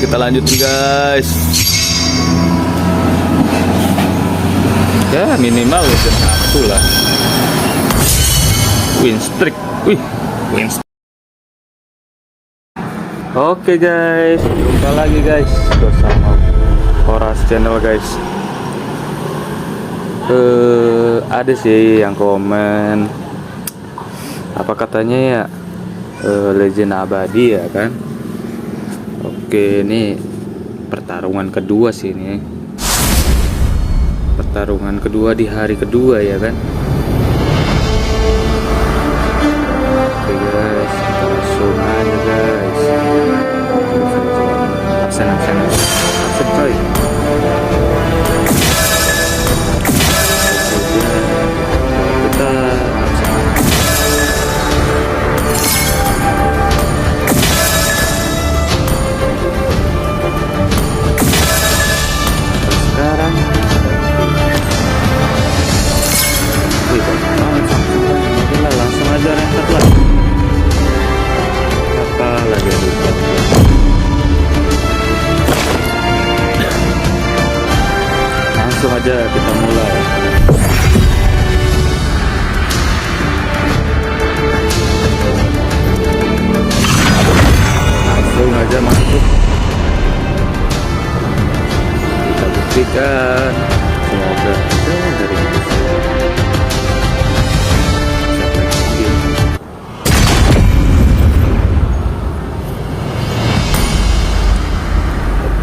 kita lanjutin guys. Ya minimal legend 1 lah. Win streak. Wih, win streak. Oke guys, jumpa lagi guys bersama Horas Channel guys. Ada sih yang komen apa katanya ya, legend abadi ya kan. Oke, ini pertarungan kedua sih ini. Pertarungan kedua di hari kedua ya kan. Oke guys, kita langsung aja guys. Absen coy. Kita sekarang langsung aja reset lah. Apa lagi langsung aja kita mulai. Langsung aja masuk. Kita buktikan semoga dari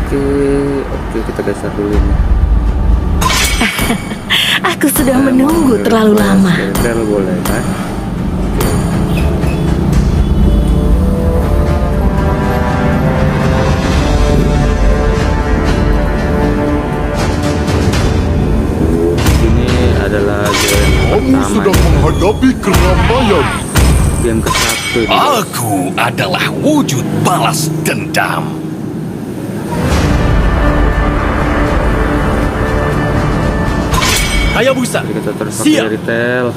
Oke, kita geser dulu nih. Aku sudah menunggu terlalu lama. Setel boleh kan? Ini adalah game Kamu sedang menghadapi keramaian. Game ke-1 ini. Aku adalah wujud balas dendam. Hayabusa, Jadi kita terus pakai siap. retail.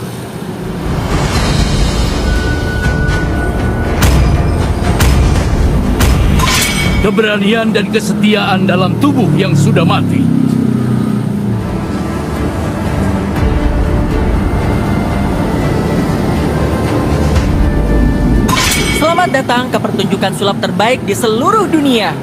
Keberanian dan kesetiaan dalam tubuh yang sudah mati. Selamat datang ke pertunjukan sulap terbaik di seluruh dunia.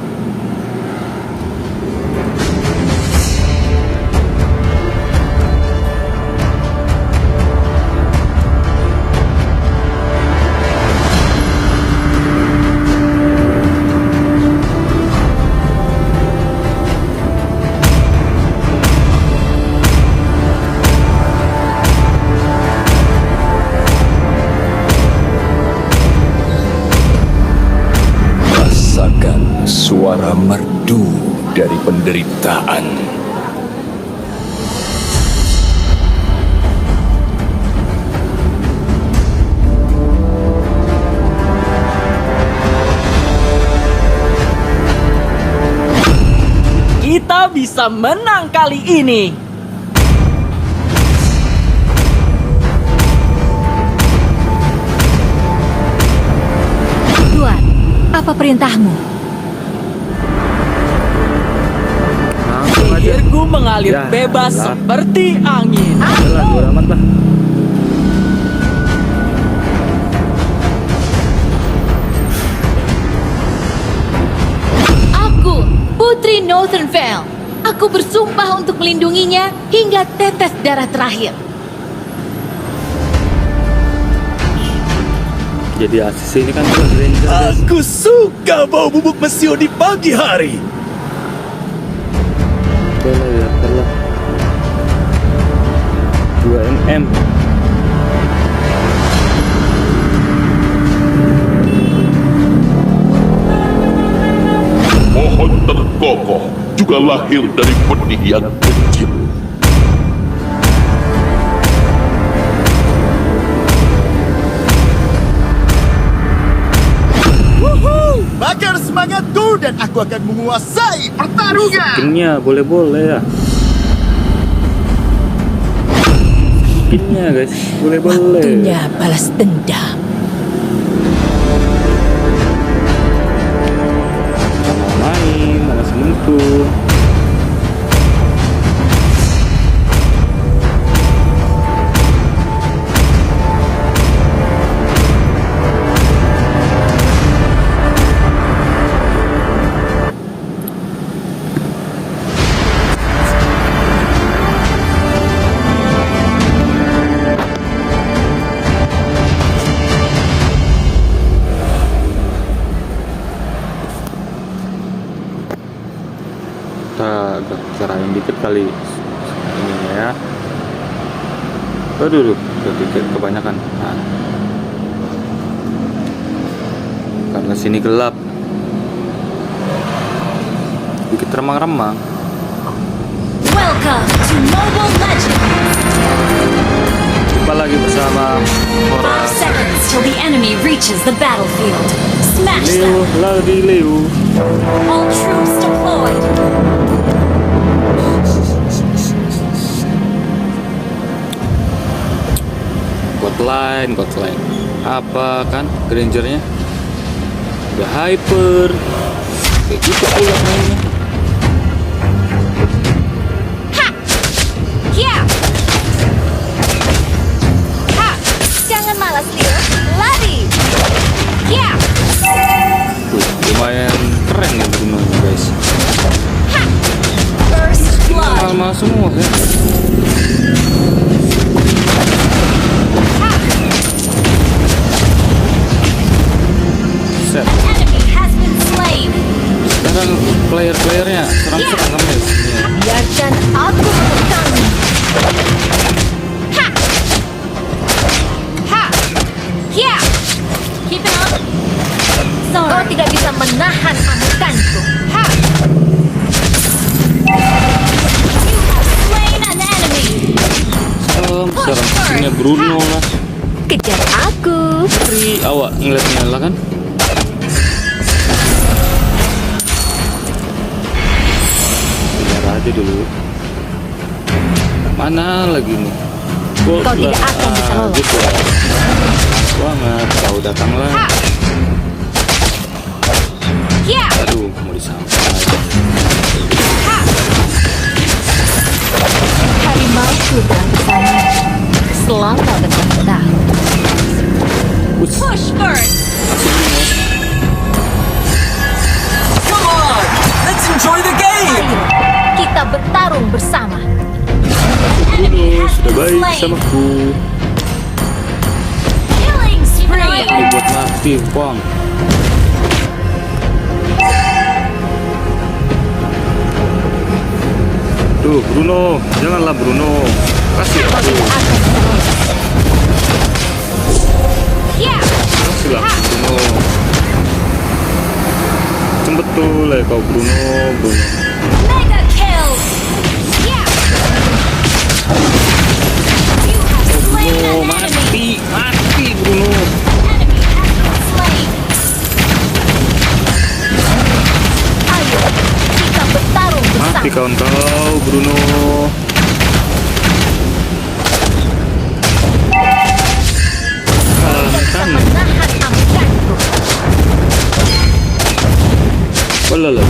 Rasakan suara merdu dari penderitaan. Kita bisa menang kali ini. Tuan, apa perintahmu? Langsung aja. Sihirku mengalir Ya, bebas lah. seperti angin. Udah lah, bodo amat lah. Aku, Putri Northernvale. Aku bersumpah untuk melindunginya hingga tetes darah terakhir. Jadi asis ini kan Power Ranger guys. Aku suka bau bubuk mesio di pagi hari. Udah lah ya, lah. 2 mm. Pohon terkokoh juga lahir dari benih yang kecil. Bakar semangatku dan aku akan menguasai pertarungan. Skinnya boleh-boleh ya. Skinnya guys, boleh-boleh. Waktunya balas dendam. Main. Kita agak cerain dikit kali ini ya. Aduh, dikit kebanyakan. Nah. Karena sini gelap, dikit remang-remang. Welcome to Mobile Legends. Jumpa lagi bersama 5 Horas. seconds till the enemy reaches the battlefield. Smash Leo, them. lagi Leo. All troops deployed. Godline. Apa kan Grangernya? Udah hyper. Kayak gitu pula mainnya. Yeah. Ha. Jangan malas, Leo. Lari. Yeah. Lumayan keren ya Bruno guys. Ha. First blood. Mahal-mahal semua ya. Set. Enemy has been slain. Sekarang player-playernya serang-serang sama ya. Biarkan aku menekanmu. Ha. Ha. Yeah. Keep it on. Kau tidak bisa menahan amukanku. Ha. You have slain an enemy. Serang-serangnya Bruno lah. Kejar aku. Pri, awak ngeliatnya lah kan? Biar aja dulu. Mana lagi nih? Kau tidak akan bisa lolos. Gitu lah. Banget, kau datanglah. Ha. Yeah. Aduh, mau disampai aja. Ha. Harimauku telah bersama selama bertahun-tahun. Push first. Come on, let's enjoy the game. Ayo, kita bertarung bersama. Bruno sudah baik sama ku. Killing spree. Dibuat mati, Bang. Tuh, Bruno, janganlah Bruno. Kasih Kau aku, tidak akan bisa lolos. Yeah. kasihlah Bruno. Betul ya kau Bruno. Mega kill. Yeah. You have slain Oh, an enemy. mati Bruno. Enemy has been slain. Ayo, kita bertarung bersama. Mati kawan kau Bruno. Bisa menahan amukanku. Walala.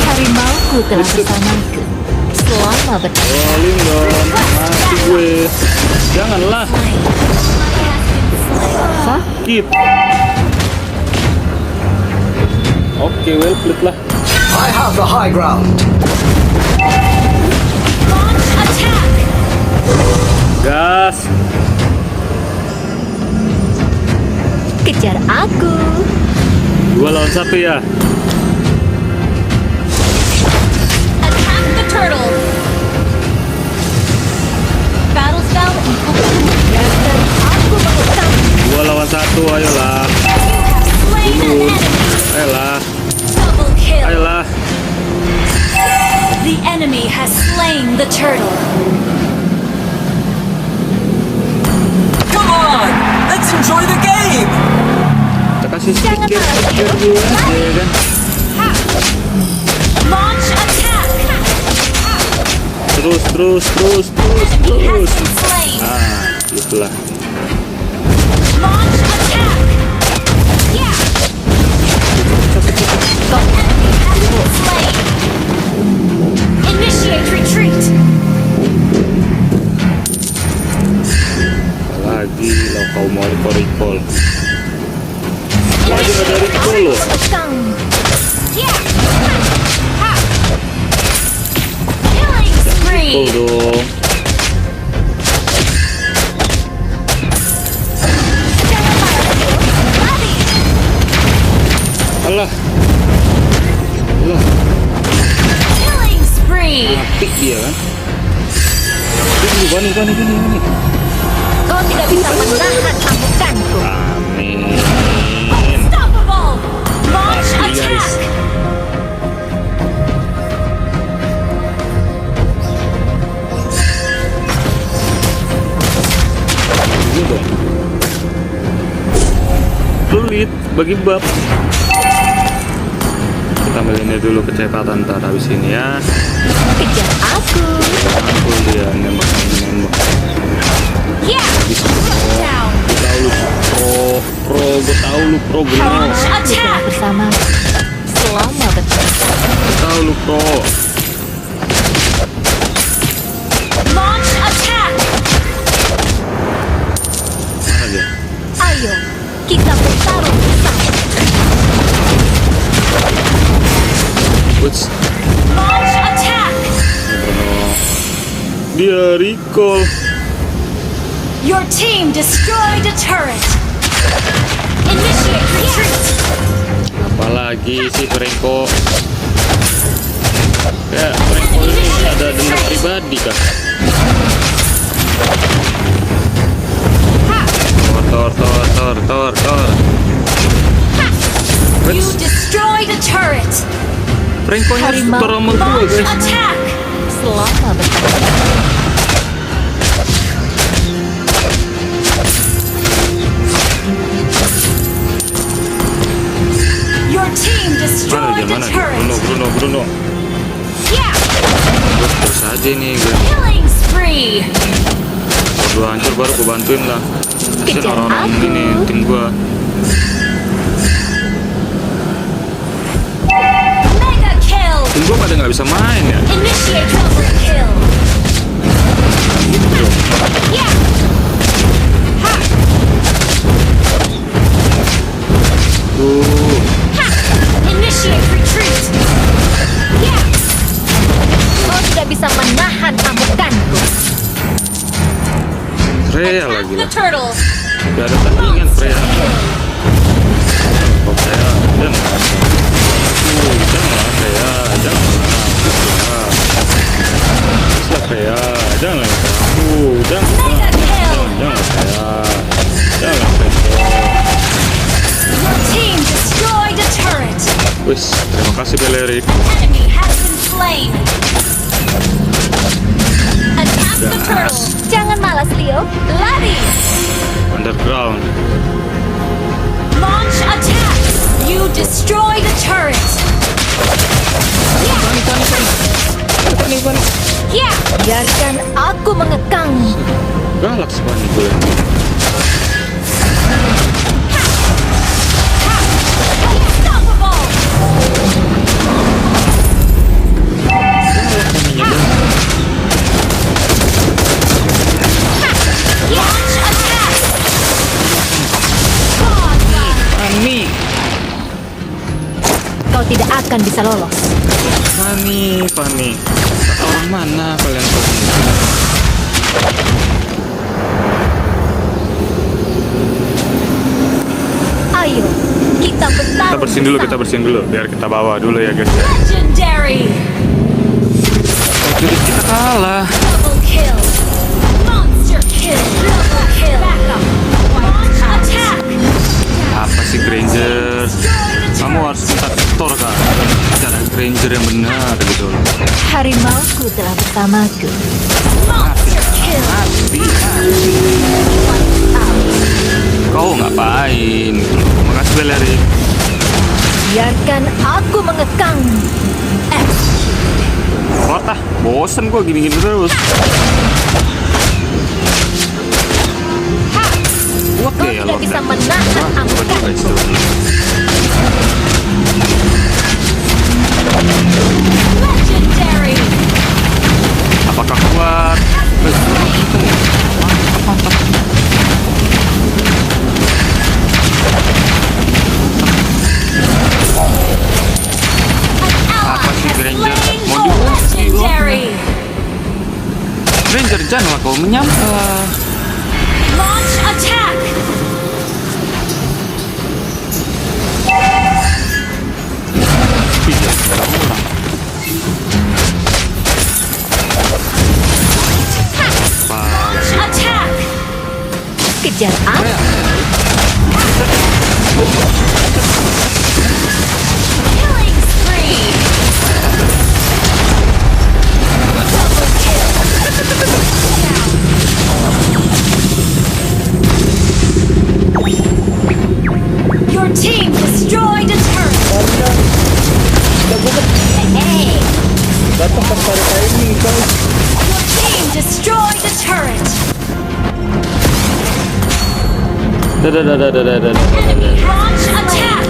Harimauku telah bersamaku selama bertahun. Rolling dong, mati gue. Janganlah, sakit. Oke, well played lah. I have the high ground. Launch attack. Gas. Kejar aku. 2 lawan 1 ya. Attack the turtle. Battle spell biarkan aku mengetahui. 2 lawan 1, ayolah. You have slain an enemy. Ayolah, Double kill. ayolah. The enemy has slain the turtle. Come on, let's enjoy the game. Kita kasih Jangan sedikit marah. pikir dulu aja kan. Ha. Launch attack. Terus. Enemy has been slain. Itulah. Launch attack. Yeah. The enemy has been slain. Initiate retreat. Lagi lo kau mau recall. Lagi ada recall loh. Yeah. Ha. Killing spree. Recall dong. Jangan marah, Leo. Lari. Mati dia kan. Ini. Kau tidak bisa menahan amukanku. Amin. Unstoppable! Launch Pasti, guys. attack! Ini dong. Sulit bagi bab. Kita ambilin dulu kecepatan ntar habis ini ya. Kejar aku. Aku dia nembak. Ya! Bisa. Down! Gue tahu lu pro bro. Launch attack! Bersama selama betul. Gue tahu lu pro. Launch attack! Mana dia? Ayo, kita bertarung bersama. What's Launch attack! dia recall? Your team destroyed a turret. Initiate retreat. Apalagi si Franco. Ya, Franco ini ada dendam pribadi kah? Tor. You destroyed a turret. Franco nya super nomor 2 Launch guys. attack. Selama bersama. Your team Mana destroyed dia? the Mana dia? turret. Bruno. Yeah, Terus aja nih guys. killing spree. Udah hancur baru gue bantuin lah. Kasian Kejar orang-orang aku. ini tim gue. Mega kill. Tim gue pada nggak bisa main ya. Initiate double kill. Yeah. Ha. Tuh. Ha. Initiate retreat. Yeah. Kau tidak bisa menahan amukanku. Freya Attack lagi the lah. turtle. Gak ada tandingan Freya. Kok Freya jangan. Janganlah Freya. Janganlah Freya. Janganlah aku. Janganlah Freya. Janganlah Freya. Your team destroyed a turret. Wis, terima kasih Belerik. Enemy has been slain. Attack the turtle. Jangan malas, Leo. Lari. Underground. Launch attack. You destroyed a turret. Ya, biarkan aku mengekang. Galak sekali gue. Unstoppable. Launch attack. Fani. Kau tidak akan bisa lolos. Fani. Orang mana kalian tahu? Ayo, kita bertarung. Kita bersihin dulu, biar kita bawa dulu ya guys. Legendary. Jadi kita kalah. Double kill. Monster kill. Double kill. Backup. Launch attack. Apa sih Granger? Kamu harus minta tutor kan? Cara Granger yang benar gitu loh. Harimauku telah bersamaku. Monster kill. Kau ngapain? Makasih Belerik. Biarkan aku mengekang. Kota, bosen gua gini-gini terus. Oke, Kau tidak bisa menahan amukan. Legendary. Apakah kuat? Mantap. Apa sih Granger? Mau diuji loh. Legendary. Granger, janganlah kau menyangka. Launch attack. Tidak ada orang. Killing spree. Double kill. Your team destroyed a turret. Hey, your team destroyed a turret. Enemy launch attack.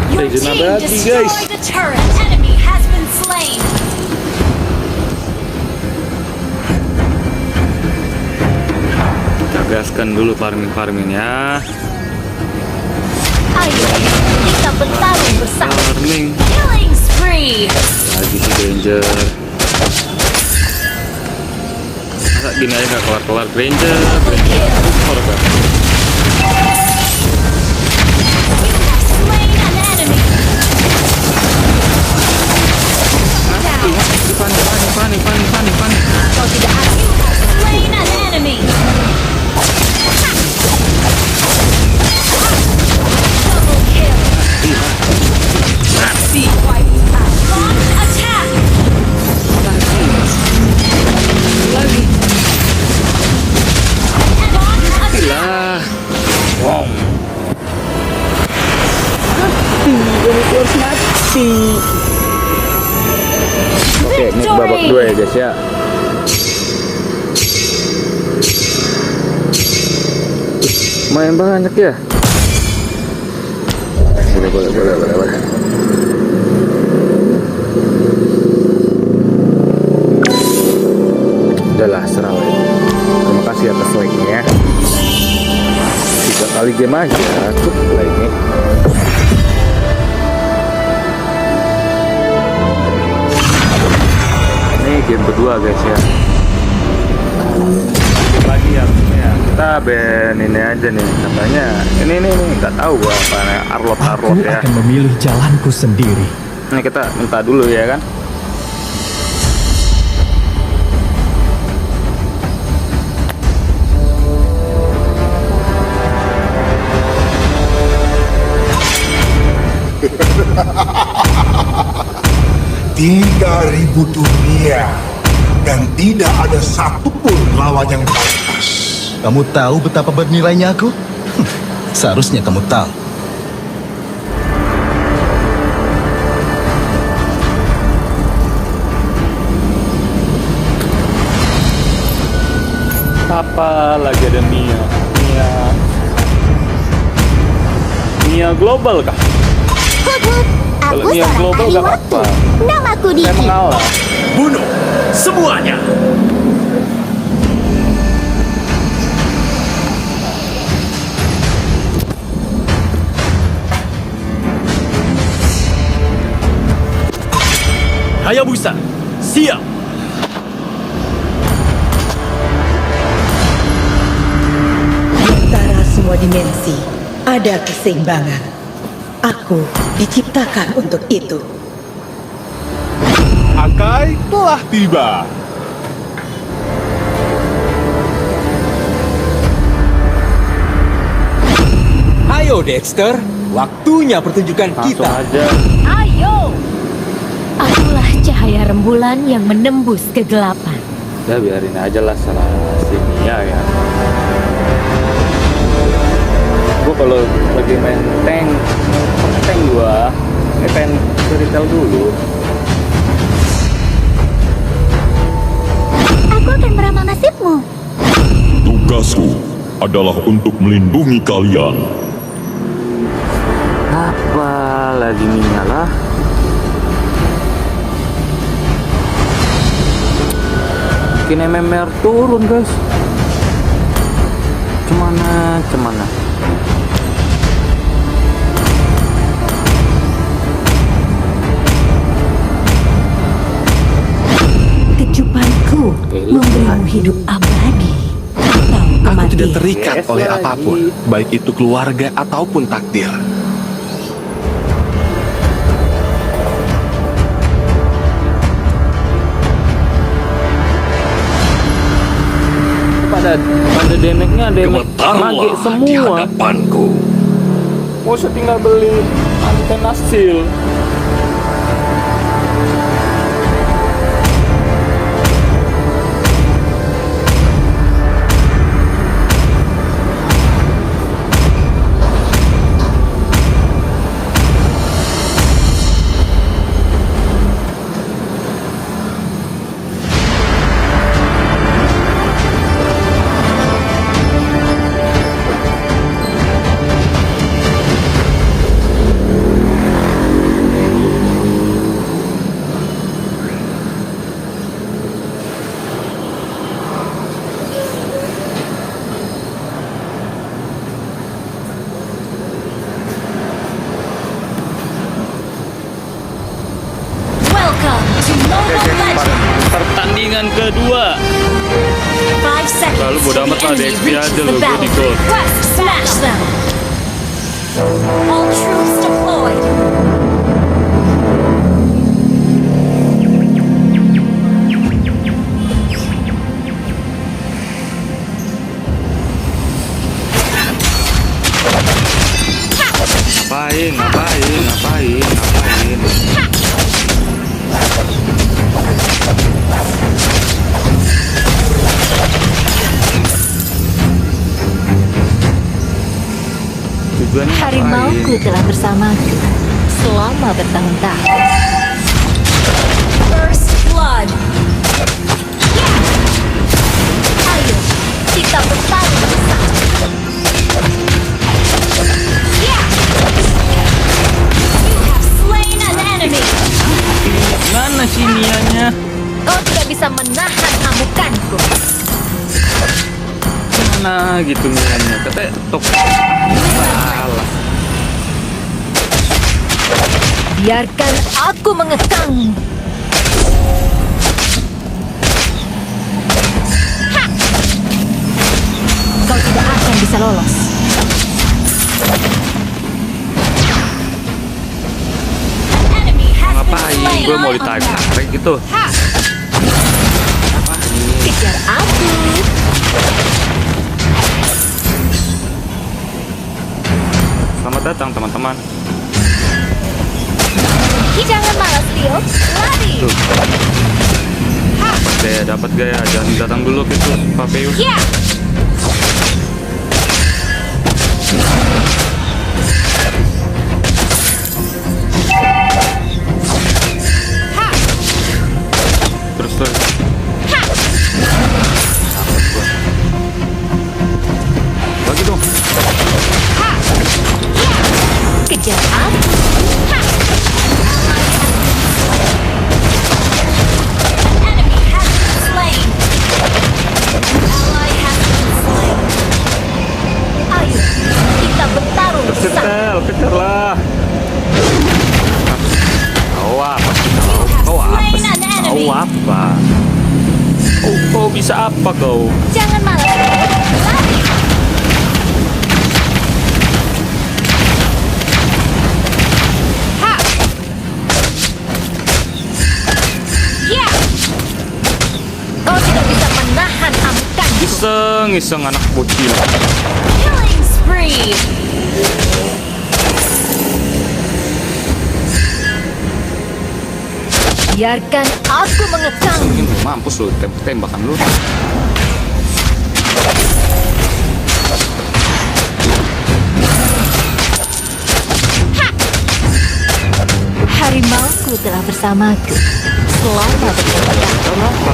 Your Hey, team jenabati, destroyed guys. a turret. Enemy has been slain. Kita gaskan dulu farming ya. Ayo, kita bertarung bersama. Farming Killing spree. lagi si Granger. Masa gini aja nggak kelar-kelar Granger. Super kan? Slain an enemy. Panik. Kau tidak akan slain an enemy. Double kill. Wipe out. Launch attack. Launch attack. Lah. Wow. Oke, ini babak 2 ya guys ya. Main banyak ya. Boleh. Udahlah, serah lah itu. Terima kasih atas like-nya. 3 kali game aja, cukup lah ini. Ini game kedua guys ya. Lagi ya, kita ban ini aja nih katanya. Ini nggak tahu gua apa Arlot Aku ya. akan memilih jalanku sendiri. Ini kita minta dulu ya kan. Ribu dunia dan tidak ada satupun lawan yang pantas. Kamu tahu betapa bernilainya aku? Seharusnya kamu tahu. Apa lagi ada Mia global kah? Kalau Mia global gak apa-apa. Namaku Saya mengalah. Bunuh semuanya. Hayabusa, siap. Di antara semua dimensi ada keseimbangan. Aku diciptakan untuk itu. Akai telah tiba. Ayo Dexter, waktunya pertunjukan Langsung kita. aja. Ayo. Akulah cahaya rembulan yang menembus kegelapan. Ya biarin aja lah salah si Mia ya. Gua kalau lagi main tank gua pengen retail dulu. Aku akan meramal nasibmu. Tugasku adalah untuk melindungi kalian. Apa lagi Mia lah? Bikin MMR turun guys. Cemana? Kecupanku memberimu hidup abadi atau Aku tidak kematian. terikat Yes, oleh lagi. apapun, baik itu keluarga ataupun takdir. ada yang gemetarlah mage di semua. hadapanku. Mau saya tinggal beli antena steel. Welcome to Mobile Legends. Pertandingan kedua. 5 seconds. Lalu bodo amat lah, till the di XP enemy reaches aja the lo, gue di battlefield. gold. Quest, smash them. All troops deployed. Ngapain? Tujuannya Harimauku ngapain? telah bersamaku selama bertahun-tahun. First blood. Ayo, kita bertarung bersama. You have slain an enemy. Mana sih niannya? Kau tidak bisa menahan amukanku. Mana gitu niannya? Katanya tok. Salah. Biarkan aku mengekangmu. Ha! Kau tidak akan bisa lolos. An enemy has been Ngapain? slain. Gue mau ditarik gitu. Ha! Kejar aku. Selamat datang teman-teman. Jangan malas, Leo. Lari. Dapat gaya. Jangan datang dulu gitu, Papeus. Ya. Terus. Bagi dong. Kejar aku. Ha! An enemy has been slain. Ally has been slain. Ayo, kita bertarung bersama. Kejarlah. Kau apa? Slain an enemy. Kau apa? Kau bisa apa kau? Jangan malas. Lari. Ha! Ya. Kau tidak bisa menahan amukanku. Iseng anak bocil. Killing spree. Biarkan aku mengekang. Mungkin mampus lu, tembakan lu. Harimauku telah bersamaku selama bertahun-tahun. Apa?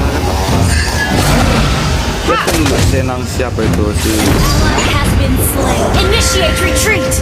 Lihat dulu senang siapa itu si Ally has been slain. Initiate retreat.